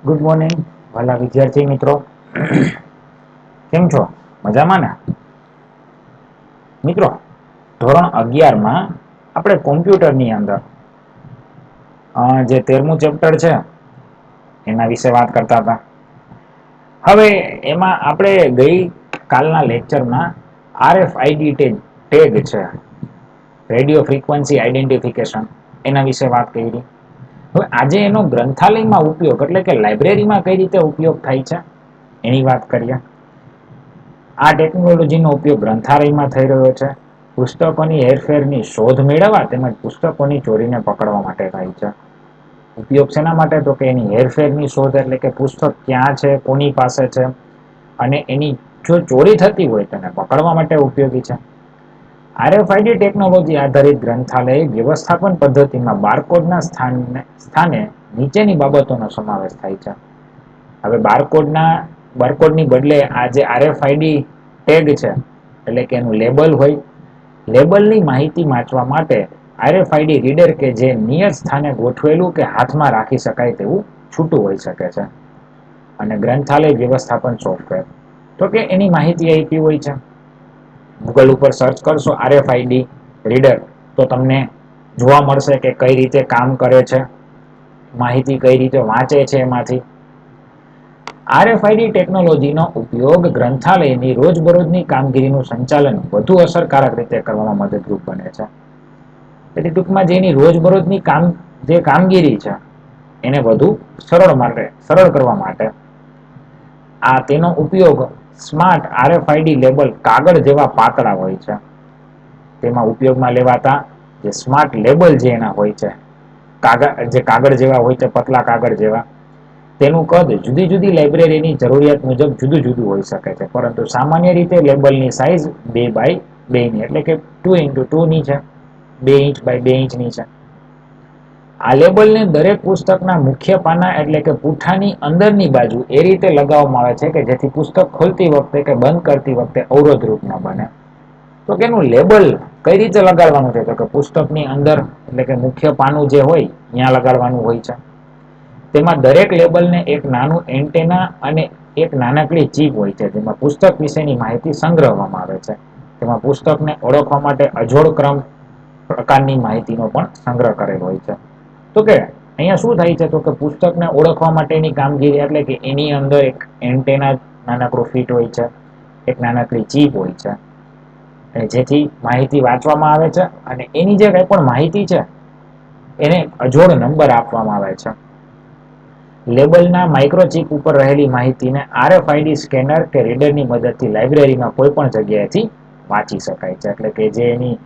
Good morning વાલા વિદ્યાર્થી મિત્રો. કેમ છો? મજામાં ને? મિત્રો, ધોરણ 11 માં આપણે કોમ્પ્યુટરની અંદર જે 13મું ચેપ્ટર છે એના વિશે વાત કરતા હતા. હવે એમાં આપણે ગઈ કાલના લેક્ચરમાં RFID ટેગ છે, રેડિયો ફ્રીક્વન્સી આઈડેન્ટિફિકેશન, એના વિશે વાત કરી. હવે આજે એનો ગ્રંથાલયમાં ઉપયોગ એટલે કે લાઇબ્રેરીમાં કઈ રીતે ઉપયોગ થાય છે એની વાત કરીએ. આ ટેકનોલોજીનો ઉપયોગ ગ્રંથાલયમાં થઈ રહ્યો છે. પુસ્તકોની હેરફેરની શોધ મેળવવા તેમજ પુસ્તકોની ચોરીને પકડવા માટે થાય છે. ઉપયોગ શેના માટે? તો કે એની હેરફેરની શોધ, એટલે કે પુસ્તક ક્યાં છે, કોની પાસે છે, અને એની જો ચોરી થતી હોય તેને પકડવા માટે ઉપયોગી છે. RFID ટેકનોલોજી આધારિત ગ્રંથાલય વ્યવસ્થાપન પદ્ધતિમાં બારકોડના સ્થાને નીચેની બાબતોનો સમાવેશ થાય છે. હવે બારકોડની બદલે આ જે RFID ટેગ છે એટલે કે એનું લેબલ હોય, લેબલની માહિતી વાંચવા માટે RFID રીડર કે જે નિયત સ્થાને ગોઠવેલું કે હાથમાં રાખી શકાય તેવું છૂટું હોઈ શકે છે. અને ગ્રંથાલય વ્યવસ્થાપન સોફ્ટવેર, તો કે એની માહિતી આપી હોય છે. ગૂગલ ઉપર સર્ચ કરશો RFID રીડર તો તમને જોવા મળશે કે કઈ રીતે કામ કરે છે, માહિતી કઈ રીતે વાંચે છે. એમાંથી RFID ટેકનોલોજીનો ઉપયોગ ગ્રંથાલયની રોજબરોજની કામગીરીનું સંચાલન વધુ અસરકારક રીતે કરવામાં મદદરૂપ બને છે. એટલે ટૂંકમાં જેની રોજબરોજની જે કામગીરી છે એને વધુ સરળ કરવા માટે આ તેનો ઉપયોગ સ્માર્ટ RFID લેબલ કાગળ જેવા પાતળા હોય છે તેમાં ઉપયોગમાં લેવાતા જે સ્માર્ટ લેબલ જે એના હોય છે, કાગળ જેવા હોય છે, પતલા કાગળ જેવા, તેનું કદ જુદી જુદી લાઇબ્રેરીની જરૂરિયાત મુજબ જુદું જુદું હોઈ શકે છે. પરંતુ સામાન્ય રીતે લેબલની સાઈઝ 2x2 ની એટલે કે 2x2 ની છે, 2 ઇંચ બાય 2 ઇંચની છે. આ લેબલને દરેક પુસ્તકના મુખ્ય પાના એટલે કે પૂંઠાની અંદરની બાજુ એ રીતે લગાવવામાં આવે છે કે જેથી પુસ્તક ખોલતી વખતે કે બંધ કરતી વખતે અવરોધરૂપ ન બને. તો કે એનું લેબલ કઈ રીતે લગાડવાનું છે? તો કે પુસ્તકની અંદર એટલે કે મુખ્ય પાનું જે હોય ત્યાં લગાડવાનું હોય છે. તેમાં દરેક લેબલને એક નાનું એન્ટેના અને એક નાનકડી ચીપ હોય છે જેમાં પુસ્તક વિશેની માહિતી સંગ્રહવામાં આવે છે. તેમાં પુસ્તકને ઓળખવા માટે અજોડ ક્રમ પ્રકારની માહિતીનો પણ સંગ્રહ કરેલો હોય છે. તો કે અહીંયા શું થાય છે? તો કે પુસ્તકને ઓળખવા માટેની કામગીરી એટલે કે એની અંદર એક એન્ટેના નાનકડું ફીટ હોય છે, એક નાનકડી ચીપ હોય છે, જેથી માહિતી વાંચવામાં આવે છે અને એની જે કંઈ પણ માહિતી છે એને અજોડ નંબર આપવામાં આવે છે. લેબલના માઇક્રોચીપ ઉપર રહેલી માહિતીને RFID સ્કેનર કે રીડરની મદદથી લાઇબ્રેરીમાં કોઈ પણ જગ્યાએથી વાંચી શકાય છે. એટલે કે જે એની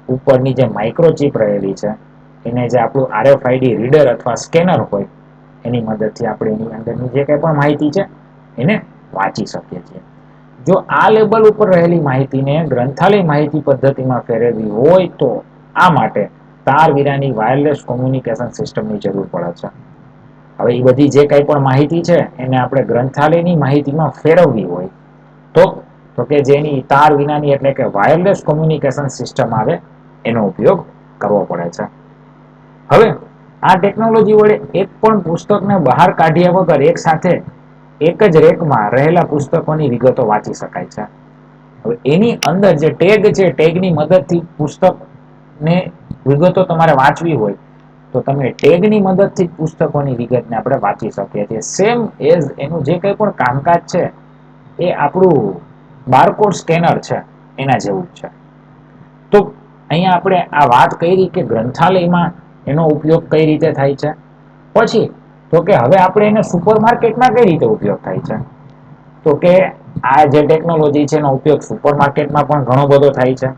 ઉપરની જે માઇક્રોચીપ રહેલી છે એને જે આપણું RFID રીડર અથવા સ્કેનર હોય એની મદદથી આપણે એની અંદરની જે કંઈ પણ માહિતી છે એને વાંચી શકીએ છીએ. જો આ લેબલ ઉપર રહેલી માહિતીને ગ્રંથાલય માહિતી પદ્ધતિમાં ફેરવવી હોય તો આ માટે તાર વિનાની વાયરલેસ કોમ્યુનિકેશન સિસ્ટમની જરૂર પડે છે. હવે એ બધી જે કંઈ પણ માહિતી છે એને આપણે ગ્રંથાલયની માહિતીમાં ફેરવવી હોય તો કે જેની તાર વિનાની એટલે કે વાયરલેસ કોમ્યુનિકેશન સિસ્ટમ આવે એનો ઉપયોગ કરવો પડે છે. હવે આ ટેકનોલોજી વડે એક પણ પુસ્તકને બહાર કાઢ્યા વગર એક સાથે એક જ રેકમાં રહેલા પુસ્તકોની વિગતો વાંચી શકાય છે. હવે એની અંદર જે ટેગ છે, ટેગની મદદથી પુસ્તકને વિગતો તમારે વાંચવી હોય તો તમે ટેગની મદદથી પુસ્તકોની વિગતને આપણે વાંચી શકીએ છીએ. સેમ એઝ એનું જે કંઈ પણ કામકાજ છે એ આપણું બારકોડ સ્કેનર છે એના જેવું જ છે. તો અહીંયા આપણે આ વાત કરી કે ગ્રંથાલયમાં એનો ઉપયોગ કઈ રીતે થાય છે. પછી તો કે હવે આપણે એને સુપર માર્કેટમાં કઈ રીતે ઉપયોગ થાય છે. તો કે આ જે ટેકનોલોજી છે એનો ઉપયોગ સુપર માર્કેટમાં પણ ઘણો બધો થાય છે.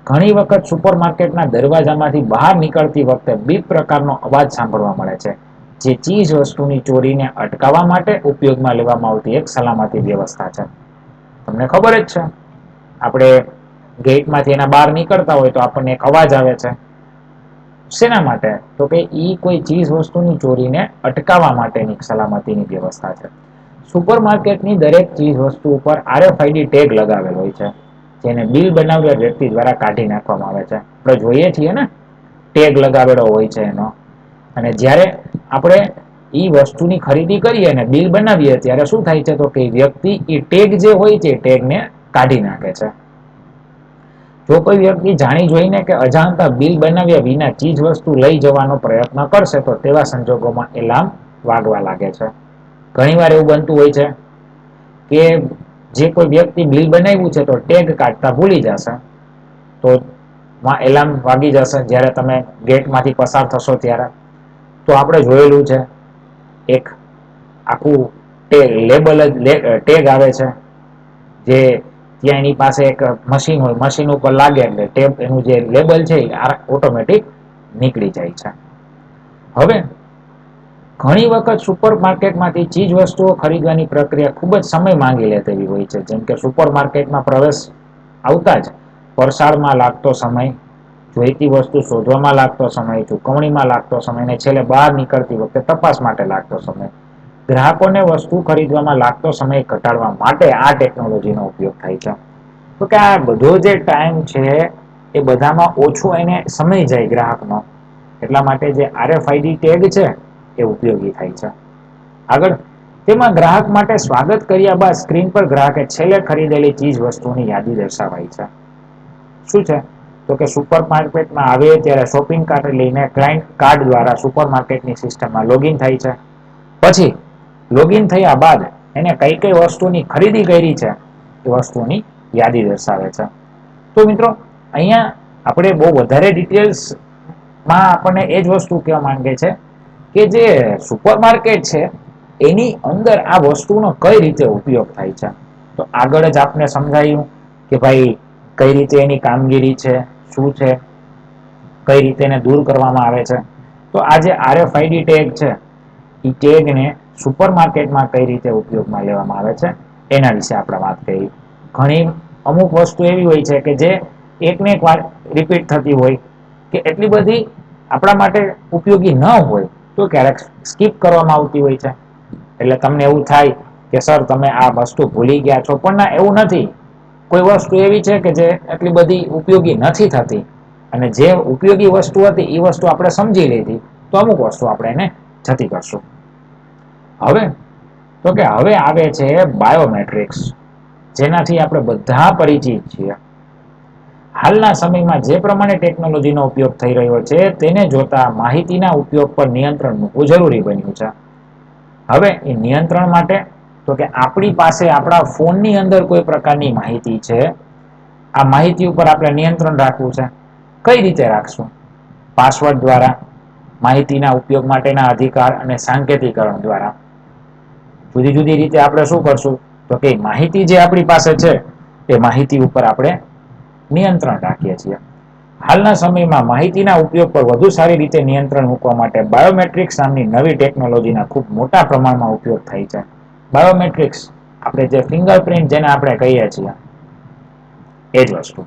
ઘણી વખત સુપર માર્કેટના દરવાજામાંથી બહાર નીકળતી વખતે બીપ પ્રકારનો અવાજ સાંભળવા મળે છે. જે ચીજ વસ્તુની ચોરીને અટકાવવા માટે ઉપયોગમાં લેવામાં આવતી એક સલામતી વ્યવસ્થા છે. તમને ખબર જ છે આપણે ગેટમાંથી એના બહાર નીકળતા હોય તો આપણને એક અવાજ આવે છે. શેના માટે? તો કે ઈ કોઈ ચીજ વસ્તુની ચોરીને અટકાવવા માટેની સલામતીની વ્યવસ્થા છે. સુપર માર્કેટની દરેક ચીજ વસ્તુ ઉપર RFID ટેગ લગાવેલ હોય છે જેને બિલ બનાવનાર વ્યક્તિ દ્વારા કાઢી નાખવામાં આવે છે. આપણે જોઈએ છીએ ને ટેગ લગાવેલો હોય છે એનો. અને જ્યારે આપણે એ વસ્તુની ખરીદી કરીએ અને બિલ બનાવીએ ત્યારે શું થાય છે તો કે વ્યક્તિ એ ટેગ જે હોય છે ટેગને કાઢી નાખે છે. જો કોઈ વ્યક્તિ જાણી જોઈને કે અજાણતા બિલ બનાવ્યા વિના ચીજ વસ્તુ લઈ જવાનો પ્રયત્ન કરશે તો તેવા સંજોગોમાં એલાર્મ વાગવા લાગે છે. ઘણી વાર એવું બનતું હોય છે કે જે કોઈ વ્યક્તિ બિલ બનાવ્યું છે તો ટેગ કાઢતા ભૂલી જશે તો એલાર્મ વાગી જશે જ્યારે તમે ગેટ માંથી પસાર થશો ત્યારે. તો આપણે જોયેલું છે એક આખું લેબલ જ ટેગ આવે છે જે ત્યાં એની પાસે એક મશીન હોય મશીન ઉપર લાગે એટલે ટેપ એનું જે લેબલ છે ઓટોમેટિક નીકળી જાય છે. હવે ઘણી વખત સુપર માર્કેટમાંથી ચીજ વસ્તુઓ ખરીદવાની પ્રક્રિયા ખૂબ જ સમય માંગી લે તેવી હોય છે. જેમ કે સુપર માર્કેટમાં પ્રવેશ આવતા જ પરસાળમાં લાગતો સમય, જોઈતી વસ્તુ શોધવામાં લાગતો સમય, ચુકવણીમાં લાગતો સમય ને છેલ્લે બહાર નીકળતી વખતે તપાસ માટે લાગતો સમય. ગ્રાહકોને વસ્તુ ખરીદવામાં લાગતો સમય ઘટાડવા માટે આ ટેકનોલોજીનો ઉપયોગ થાય છે. તો કે આ બધો જે ટાઈમ છે એ બધામાં ઓછો એને સમય જાય ગ્રાહકનો એટલા માટે જે RFID ટેગ છે એ ઉપયોગી થાય છે. આગળ તેમાં ગ્રાહક માટે સ્વાગત કર્યા બાદ સ્ક્રીન પર ગ્રાહકે છેલ્લે ખરીદેલી ચીજ વસ્તુઓની યાદી દર્શાવાય છે. શું છે તો કે સુપર માર્કેટમાં આવે ત્યારે શોપિંગ કાર્ડ લઈને ક્લાયન્ટ કાર્ડ દ્વારા સુપર માર્કેટની સિસ્ટમમાં લોગિન થાય છે. પછી લોગિન થયા બાદ એને કઈ કઈ વસ્તુની ખરીદી કરી છે એ વસ્તુની યાદી દર્શાવે છે. તો મિત્રો અહીંયા આપણે બહુ વધારે ડિટેલ્સ માં આપણને એજ વસ્તુ કહેવા માંગે છે કે જે સુપર માર્કેટ છે એની અંદર આ વસ્તુનો કઈ રીતે ઉપયોગ થાય છે. તો આગળ જ આપને સમજાયું કે ભાઈ કઈ રીતે એની કામગીરી છે, શું છે, કઈ રીતે એને દૂર કરવામાં આવે છે. તો આ જે RFID ટેગ છે એ ટેગને સુપર માર્કેટમાં કઈ રીતે ઉપયોગમાં લેવામાં આવે છે એના વિશે આપણે વાત કરી. ઘણી અમુક વસ્તુ એવી હોય છે કે જે એકને એક વાર રિપીટ થતી હોય કે એટલી બધી આપણા માટે ઉપયોગી ન હોય તો ક્યારેક સ્કીપ કરવામાં આવતી હોય છે. એટલે તમને એવું થાય કે સર તમે આ વસ્તુ ભૂલી ગયા છો પણ ના એવું નથી. કોઈ વસ્તુ એવી છે કે જે એટલી બધી ઉપયોગી નથી થતી અને જે ઉપયોગી વસ્તુ હતી એ વસ્તુ આપણે સમજી લીધી તો અમુક વસ્તુ આપણે એને જતી કરશું. હવે તો કે હવે આવે છે બાયોમેટ્રિક્સ જેનાથી આપણે બધા પરિચિત છીએ. હાલના સમયમાં જે પ્રમાણે ટેકનોલોજીનો ઉપયોગ થઈ રહ્યો છે તેને જોતા માહિતીના ઉપયોગ પર નિયંત્રણ મૂકવું જરૂરી બન્યું છે. હવે એ નિયંત્રણ માટે તો કે આપણી પાસે આપણા ફોનની અંદર કોઈ પ્રકારની માહિતી છે આ માહિતી ઉપર આપણે નિયંત્રણ રાખવું છે. કઈ રીતે રાખશું? પાસવર્ડ દ્વારા, માહિતીના ઉપયોગ માટેના અધિકાર અને સાંકેતિકરણ દ્વારા. જુદી જુદી રીતે આપણે શું કરશું તો કે માહિતી જે આપણી પાસે છે એ માહિતી ઉપર આપણે નિયંત્રણ રાખીએ છીએ. હાલના સમયમાં માહિતીના ઉપયોગ પર વધુ સારી રીતે નિયંત્રણ મૂકવા માટે બાયોમેટ્રિક્સ નામની નવી ટેકનોલોજીના ખૂબ મોટા પ્રમાણમાં ઉપયોગ થાય છે. બાયોમેટ્રિક્સ આપણે જે ફિંગર પ્રિન્ટ જેને આપણે કહીએ છીએ એજ વસ્તુ.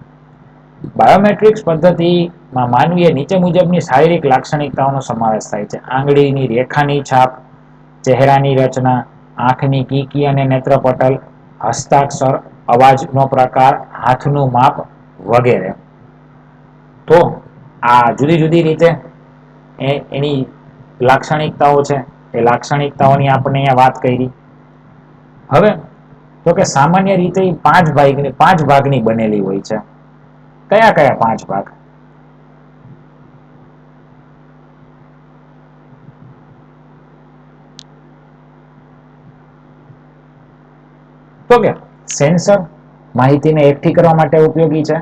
બાયોમેટ્રિક્સ પદ્ધતિમાં માનવીય નીચે મુજબની શારીરિક લાક્ષણિકતાઓનો સમાવેશ થાય છે. આંગળીની રેખાની છાપ, ચહેરાની રચના, આંખની કીકી અને નેત્રપટલ, હસ્તાક્ષર, અવાજનો પ્રકાર, હાથનું માપ વગેરે. તો આ જુદી જુદી રીતે એની લાક્ષણિકતાઓ છે એ લાક્ષણિકતાઓની આપણે અહીંયા વાત કરી. હવે તો કે સામાન્ય રીતે પાંચ ભાગની બનેલી હોય છે. કયા કયા પાંચ ભાગ? તો કે સેન્સર માહિતીને એકઠી કરવા માટે ઉપયોગી છે.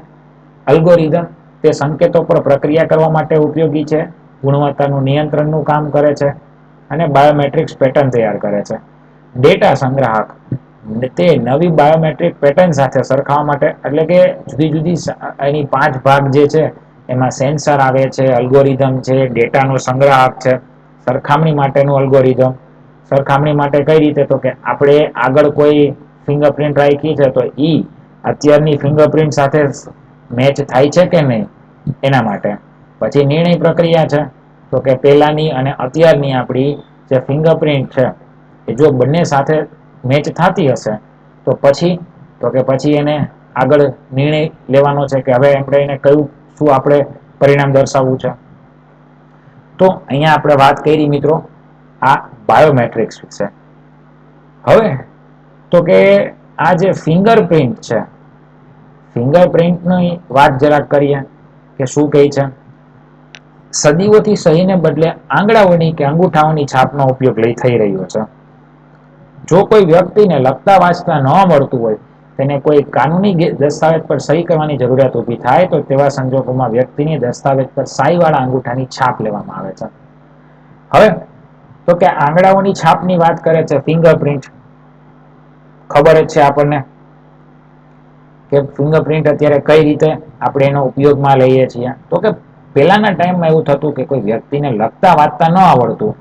અલ્ગોરિધમ તે સંકેતો પર પ્રક્રિયા કરવા માટે ઉપયોગી છે. ગુણવત્તાનું નિયંત્રણનું કામ કરે છે અને બાયોમેટ્રિક્સ પેટર્ન તૈયાર કરે છે. ડેટા સંગ્રાહક તે નવી બાયોમેટ્રિક પેટર્ન સાથે સરખાવવા માટે એટલે કે જુદી જુદી એની પાંચ ભાગ જે છે એમાં સેન્સર આવે છે, અલ્ગોરિધમ છે, ડેટા નો સંગ્રાહક છે, સરખામણી માટેનું અલ્ગોરિધમ. સરખામણી માટે કઈ રીતે તો કે આપણે આગળ કોઈ ફિંગર પ્રિન્ટ રાખી છે તો ઈ અત્યારની ફિંગર પ્રિન્ટ સાથે મેચ થાય છે કે નહીં એના માટે. પછી નિર્ણય પ્રક્રિયા છે તો કે પેલાની અને અત્યારની આપણી જે ફિંગર પ્રિન્ટ છે એ જો બંને સાથે મેચ થતી હશે તો પછી એને આગળ નિર્ણય લેવાનો છે કે હવે આપણે એને કયું શું આપણે પરિણામ દર્શાવવું છે. તો અહીંયા આપણે વાત કરી મિત્રો આ બાયોમેટ્રિક્સ વિશે. હવે તો કે આ જે ફિંગરપ્રિન્ટ છે, ફિંગરપ્રિન્ટની વાત જરાક કરીએ કે શું કહે છે. સદીઓથી સહીને બદલે આંગળાઓની કે અંગૂઠાઓની છાપનો ઉપયોગ થઈ રહ્યો છે. જો કોઈ વ્યક્તિને લખતા વાંચતા ન મળતું હોય, તેને કોઈ કાનૂની દસ્તાવેજ પર સહી કરવાની જરૂરિયાત ઊભી થાય તો તેવા સંજોગોમાં વ્યક્તિની દસ્તાવેજ પર શાહીવાળા અંગૂઠાની છાપ લેવામાં આવે છે. હવે તો કે આંગળાઓની છાપની વાત કરે છે, ફિંગરપ્રિન્ટ ખબર જ છે આપણને કે ફિંગરપ્રિન્ટ અત્યારે કઈ રીતે આપણે એનો ઉપયોગમાં લઈએ છીએ. તો કે પેલાના ટાઈમમાં એવું થતું કે કોઈ વ્યક્તિને લખતા વાંચતા ન આવડતું,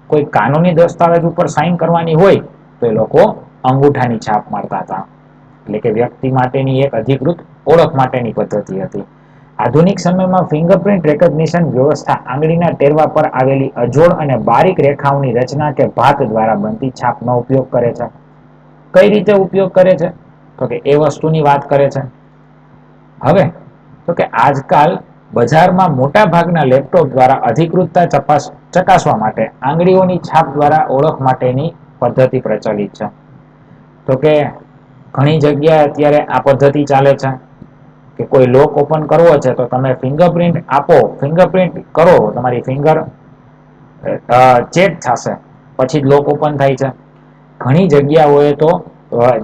કોઈ કાનૂની દસ્તાવેજ ઉપર સાઈન કરવાની હોય તો એ લોકો અંગૂઠાની છાપ મારતા હતા. એટલે કે વ્યક્તિ માટેની એક અધિકૃત ઓળખ માટેની પદ્ધતિ હતી. આધુનિક સમયમાં ફિંગરપ્રિન્ટ રેકોગ્નિશન વ્યવસ્થા આંગળીના ટેરવા પર આવેલી અજોડ અને બારીક રેખાઓની રચના કે ભાત દ્વારા બનતી છાપનો ઉપયોગ કરે છે. કઈ રીતે ઉપયોગ કરે છે તો કે એ વસ્તુની વાત કરે છે. હવે તો કે આજકાલ બજારમાં મોટા ભાગના લેપટોપ દ્વારા અધિકૃતતા ચકાસવા માટે આંગળીઓની છાપ દ્વારા ઓળખ માટેની પદ્ધતિ પ્રચલિત છે. તો કે ઘણી જગ્યાએ અત્યારે આ પદ્ધતિ ચાલે છે કે કોઈ લોક ઓપન કરવો છે તો તમે ફિંગરપ્રિન્ટ આપો, ફિંગરપ્રિન્ટ કરો, તમારી ફિંગર ચેક થશે પછી જ લોક ઓપન થાય છે. ઘણી જગ્યાઓએ તો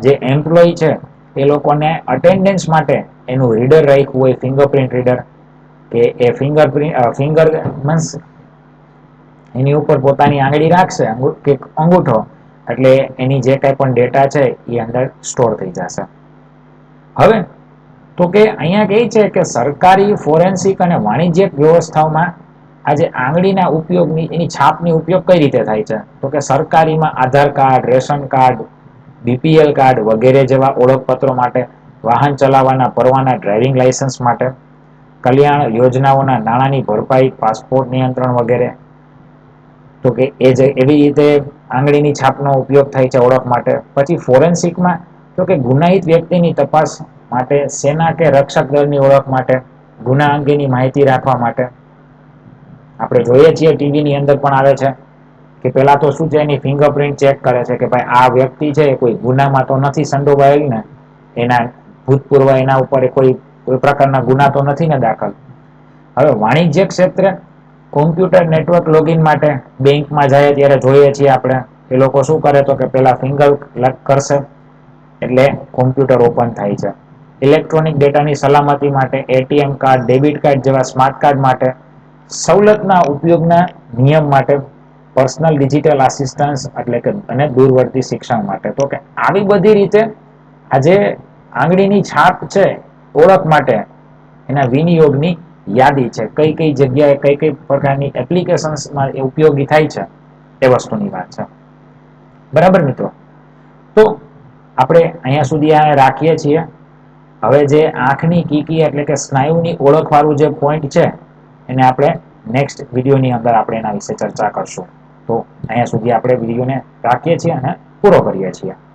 જે એમ્પ્લોય છે એ લોકોને અટેન્ડન્સ માટે એનું રીડર રાખ્યું હોય, ફિંગરપ્રિન્ટ રીડર, કે એ ફિંગર મીન્સ એની ઉપર પોતાની આંગળી રાખશે કે અંગૂઠો, એટલે એની જે કઈ પણ ડેટા છે એ અંદર સ્ટોર થઈ જશે. હવે તો કે અહીંયા કહે છે કે સરકારી, ફોરેન્સિક અને વાણિજ્યિક વ્યવસ્થાઓમાં આજે આંગળીના ઉપયોગની, એની છાપની ઉપયોગ કઈ રીતે થાય છે તો કે સરકારીમાં Aadhaar card, ration card, BPL card વગેરે જેવા ઓળખપત્રો માટે, વાહન ચલાવવાના પરવાના, ડ્રાઇવિંગ લાયસન્સ માટે, કલ્યાણ યોજનાઓના નાણાંની ભરપાઈ, પાસપોર્ટ નિયંત્રણ વગેરે. તો કે એવી રીતે આંગળીની છાપનો ઉપયોગ થાય છે ઓળખ માટે. પછી ફોરેન્સિકમાં તો કે ગુનાહિત વ્યક્તિની તપાસ માટે, સેના કે રક્ષક દળની ઓળખ માટે, ગુના અંગેની માહિતી રાખવા માટે. આપણે જોઈએ છીએ ટીવીની અંદર પણ આવે છે કે પેલા તો શું છે, એની ફિંગરપ્રિન્ટ ચેક કરે છે કે ભાઈ આ વ્યક્તિ છે કોઈ ગુનામાં તો નથી સંડોવાયેલ ને, એના ભૂતપૂર્વ એના ઉપર કોઈ પ્રકારના ગુના તો નથી ને દાખલ. હવે વાણિજ્ય ક્ષેત્રે કોમ્પ્યુટર નેટવર્ક લોગિન માટે બેંકમાં જાય ત્યારે જોઈએ છીએ આપણે, એ લોકો શું કરે તો કે પેલા ફિંગર કરશે એટલે કોમ્પ્યુટર ઓપન થાય છે. ઇલેક્ટ્રોનિક ડેટાની સલામતી માટે એટીએમ કાર્ડ, ડેબિટ કાર્ડ જેવા સ્માર્ટ કાર્ડ માટે, સવલતના ઉપયોગના નિયમ માટે, પર્સનલ ડિજિટલ આસિસ્ટન્સ એટલે કે અને દૂરવર્તી શિક્ષણ માટે. તો કે આવી બધી રીતે આજે આંગળીની છાપ છે ઓળખ માટે, એના વિનિયોગની યાદી છે. કઈ કઈ જગ્યાએ કઈ કઈ પ્રકારની એપ્લિકેશન્સમાં એ ઉપયોગી થાય છે એ વસ્તુની વાત છે. બરાબર મિત્રો, તો આપણે અહીંયા સુધી રાખીએ છીએ. હવે જે આંખની કીકી એટલે કે સ્નાયુની ઓળખ વાળું જે પોઈન્ટ છે એને આપણે નેક્સ્ટ વિડીયોની અંદર આપણે એના વિશે ચર્ચા કરશું. તો અહીંયા સુધી આપણે વિડીયોને રાખીએ છીએ અને પૂરો કરીએ છીએ.